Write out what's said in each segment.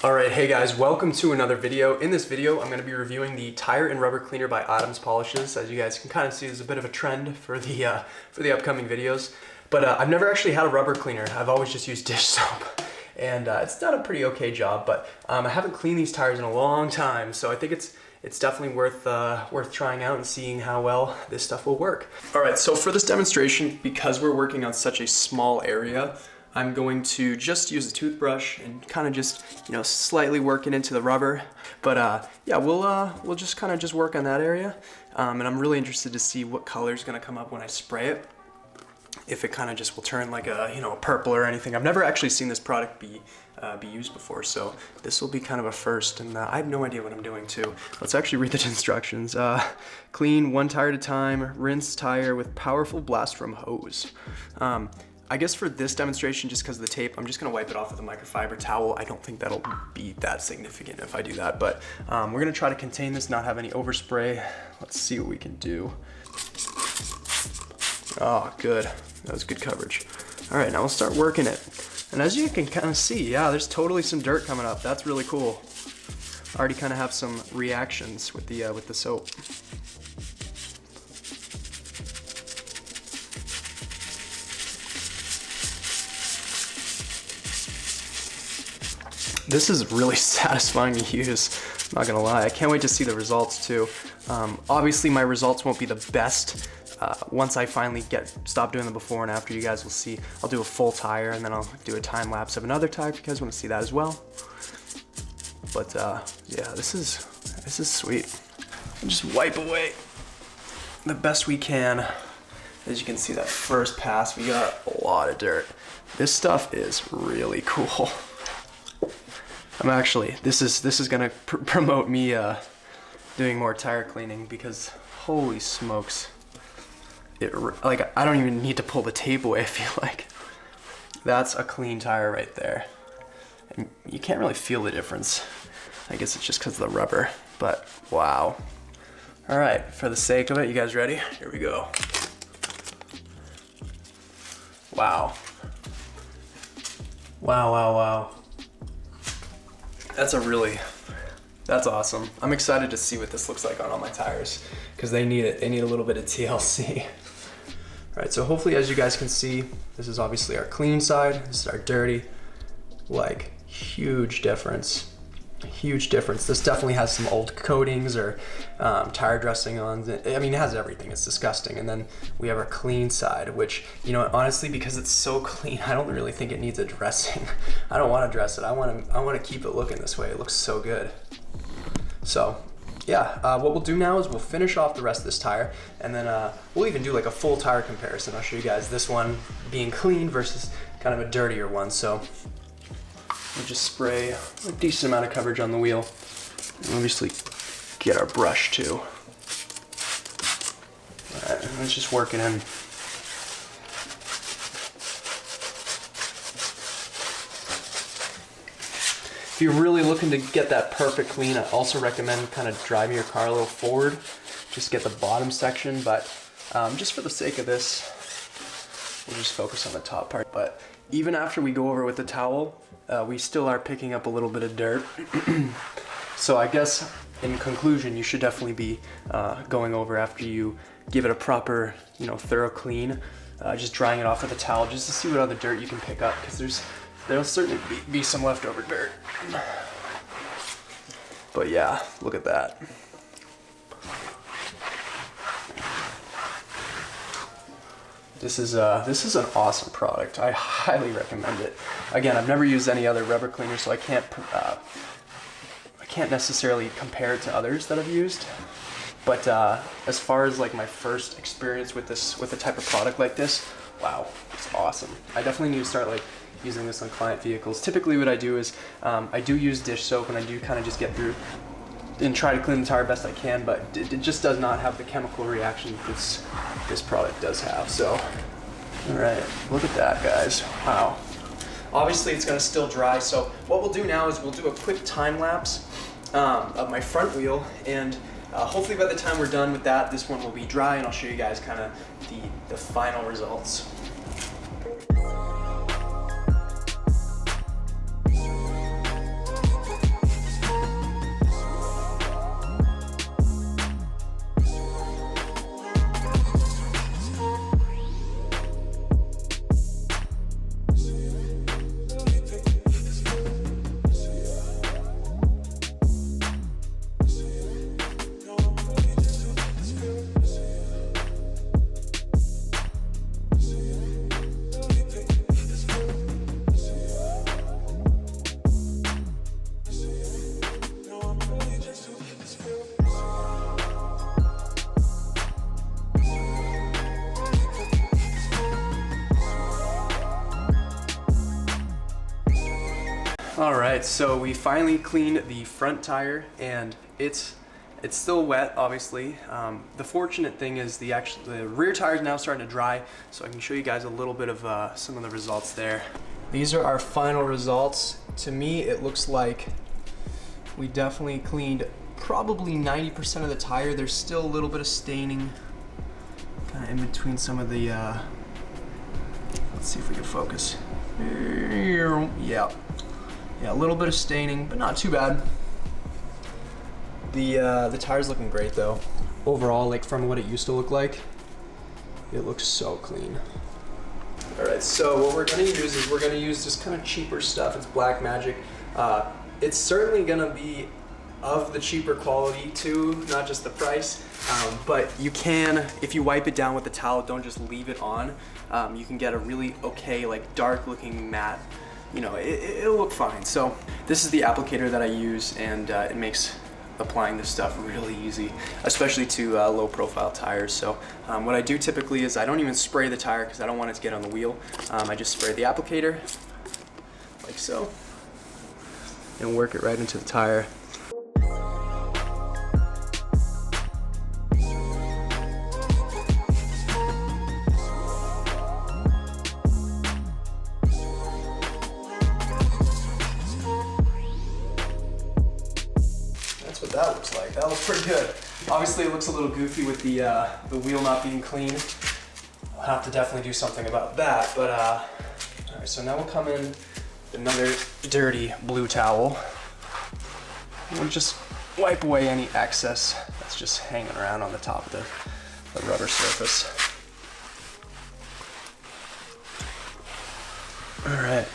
Alright, hey guys, welcome to another video. In this video, I'm going to be reviewing the Tire and Rubber Cleaner by Adams Polishes. As you guys can kind of see, there's a bit of a trend for the upcoming videos. But I've never actually had a rubber cleaner. I've always just used dish soap. And it's done a pretty okay job, but I haven't cleaned these tires in a long time, so I think it's definitely worth trying out and seeing how well this stuff will work. Alright, so for this demonstration, because we're working on such a small area, I'm going to just use a toothbrush and kind of just, slightly work it into the rubber. But yeah, we'll just kind of just work on that area. And I'm really interested to see what color is going to come up when I spray it. If it kind of just will turn like a purple or anything. I've never actually seen this product be used before, so this will be kind of a first, and I have no idea what I'm doing too. Let's actually read the instructions. Clean one tire at a time, rinse tire with powerful blast from hose. I guess for this demonstration, just because of the tape, I'm just gonna wipe it off with a microfiber towel. I don't think that'll be that significant if I do that, but we're gonna try to contain this, not have any overspray. Let's see what we can do. Oh, good. That was good coverage. All right, now we'll start working it. And as you can kind of see, yeah, there's totally some dirt coming up. That's really cool. I already kind of have some reactions with the soap. This is really satisfying to use, I'm not gonna lie. I can't wait to see the results too. Obviously my results won't be the best. Once I finally stop doing the before and after, you guys will see. I'll do a full tire and then I'll do a time lapse of another tire if you guys want to see that as well. But yeah, this is sweet. I'll just wipe away the best we can. As you can see, that first pass, we got a lot of dirt. This stuff is really cool. I'm actually, this is gonna promote me doing more tire cleaning, because holy smokes. I don't even need to pull the tape away, I feel like. That's a clean tire right there. And you can't really feel the difference. I guess it's just because of the rubber, but wow. All right, for the sake of it, you guys ready? Here we go. Wow. Wow, wow, wow. That's awesome. I'm excited to see what this looks like on all my tires, because they need it. They need a little bit of TLC. All right, so hopefully, as you guys can see, this is obviously our clean side. This is our dirty. Like, huge difference. Huge difference. This definitely has some old coatings or tire dressing on. I mean, it has everything. It's disgusting. And then we have our clean side, which, honestly, because it's so clean, I don't really think it needs a dressing. I don't want to dress it. I want to keep it looking this way. It looks so good. So yeah, what we'll do now is we'll finish off the rest of this tire, and then we'll even do like a full tire comparison. I'll show you guys this one being clean versus kind of a dirtier one. So we'll just spray a decent amount of coverage on the wheel, and obviously get our brush too. All right, let's just work it in. If you're really looking to get that perfect clean, I also recommend kind of driving your car a little forward, just get the bottom section, but just for the sake of this, we'll just focus on the top part. But even after we go over with the towel, we still are picking up a little bit of dirt. So I guess in conclusion, you should definitely be going over after you give it a proper, thorough clean, just drying it off with a towel just to see what other dirt you can pick up, because there'll certainly be some leftover dirt. But yeah, look at that. This is an awesome product. I highly recommend it. Again, I've never used any other rubber cleaner, so I can't necessarily compare it to others that I've used. But as far as like my first experience with a type of product like this, wow, it's awesome. I definitely need to start using this on client vehicles. Typically what I do is I do use dish soap, and I do kind of just get through and try to clean the tire best I can, but it just does not have the chemical reaction that this product does have. So, all right, look at that, guys. Wow. Obviously it's gonna still dry, so what we'll do now is we'll do a quick time lapse of my front wheel, and hopefully by the time we're done with that, this one will be dry, and I'll show you guys kind of the final results. right, so we finally cleaned the front tire, and it's still wet, obviously. The fortunate thing is the rear tire is now starting to dry, so I can show you guys a little bit of some of the results there. These are our final results. To me, it looks like we definitely cleaned probably 90% of the tire. There's still a little bit of staining kind of in between some of the, let's see if we can focus. Yeah, a little bit of staining, but not too bad. The tire's looking great though. Overall, like from what it used to look like, it looks so clean. All right, so what we're gonna use is we're gonna use this kind of cheaper stuff. It's Black Magic. It's certainly gonna be of the cheaper quality too, not just the price. But you can, if you wipe it down with the towel, don't just leave it on. You can get a really okay, like dark looking matte, you know, it'll look fine. So this is the applicator that I use, and it makes applying this stuff really easy, especially to low profile tires. So what I do typically is I don't even spray the tire because I don't want it to get on the wheel. I just spray the applicator like so and work it right into the tire. That's what that looks like. That looks pretty good. Obviously it looks a little goofy with the wheel not being clean. I'll have to definitely do something about that, but all right, so now we'll come in with another dirty blue towel. We'll just wipe away any excess that's just hanging around on the top of the rubber surface. All right.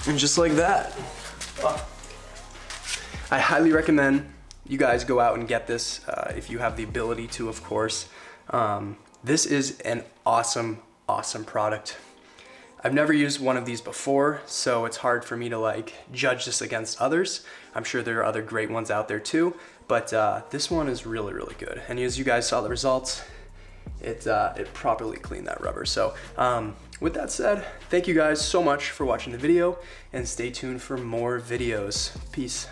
And just like that. Well, I highly recommend you guys go out and get this if you have the ability to, of course. This is an awesome product. I've never used one of these before, so it's hard for me to like judge this against others. I'm sure there are other great ones out there too, but this one is really good. And as you guys saw the results, it properly cleaned that rubber. So with that said, thank you guys so much for watching the video, and stay tuned for more videos. Peace.